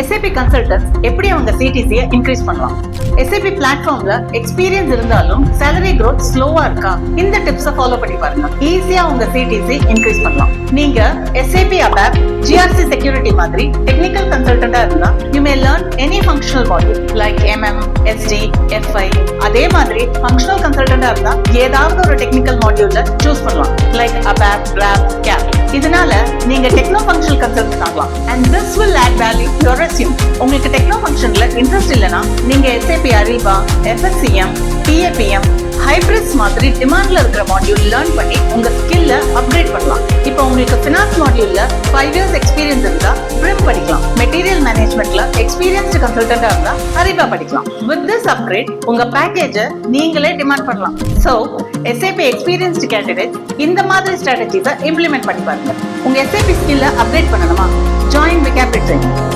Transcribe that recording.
SAP consultants எப்படி அவங்க CTC increase பண்ணலாம்? SAP பிளாட்ஃபார்ம்ல எக்ஸ்பீரியன்ஸ் இருந்தாலும் salary growth ஸ்லோவா இருக்கா? இந்த டிப்ஸை ஃபாலோ பண்ணி பாருங்க. ஈஸியா உங்க CTC இன்க்ரீஸ் பண்ணலாம். நீங்க SAP ABAP, GRC செக்யூரிட்டி மாதிரி டெக்னிக்கல் கன்சல்டண்டா இருந்தா you may learn any functional module like MM, SD, FI. அதே மாதிரி functional கன்சல்டண்டா இருந்தா ஏதாவது ஒரு டெக்னிக்கல் மாடியூல்ல சூஸ் பண்ணலாம் like ABAP, RAP, CAP. இதனால நீங்க டெக்னோ ஃபங்க்ஷனல் கன்சல்டன்ட் ஆகலாம் and this will add value to your resume. உங்களுக்கு டெக்னோ ஃபங்க்ஷன்ல இன்ட்ரெஸ்ட் இல்லனா நீங்க SAP Ariba, FSCM, PAPM, hybrids மாதிரி டிமாண்ட்ல இருக்கிற மாடியூல் லேர்ன் பண்ணி உங்க ஸ்கில்ல அப்கிரேட் பண்ணலாம். இப்போ உங்களுக்கு ஃபினான்ஸ் மாடியூல்ல 5 years எக்ஸ்பீரியன்ஸ் இருந்தா பிரிம் படிக்கலாம். மெட்டீரியல் மேனேஜ்மெண்ட்ல எக்ஸ்பீரியன்ஸ்டு கன்சல்டன்டா இருந்தா Ariba படிக்கலாம். With this upgrade உங்க பேக்கேஜை நீங்களே டிமாண்ட் பண்ணலாம். So SAP எக்ஸ்பீரியன்ஸ்டு கேண்டிடேட்ஸ் இந்த மாதிரி ஸ்ட்ராட்டஜிஸை இம்ப்ளிமெண்ட் பண்ணி பாருங்க. உங்க SAP ஸ்கில்ல அப்கிரேட் பண்ணணுமா? Join Vocabulary Training.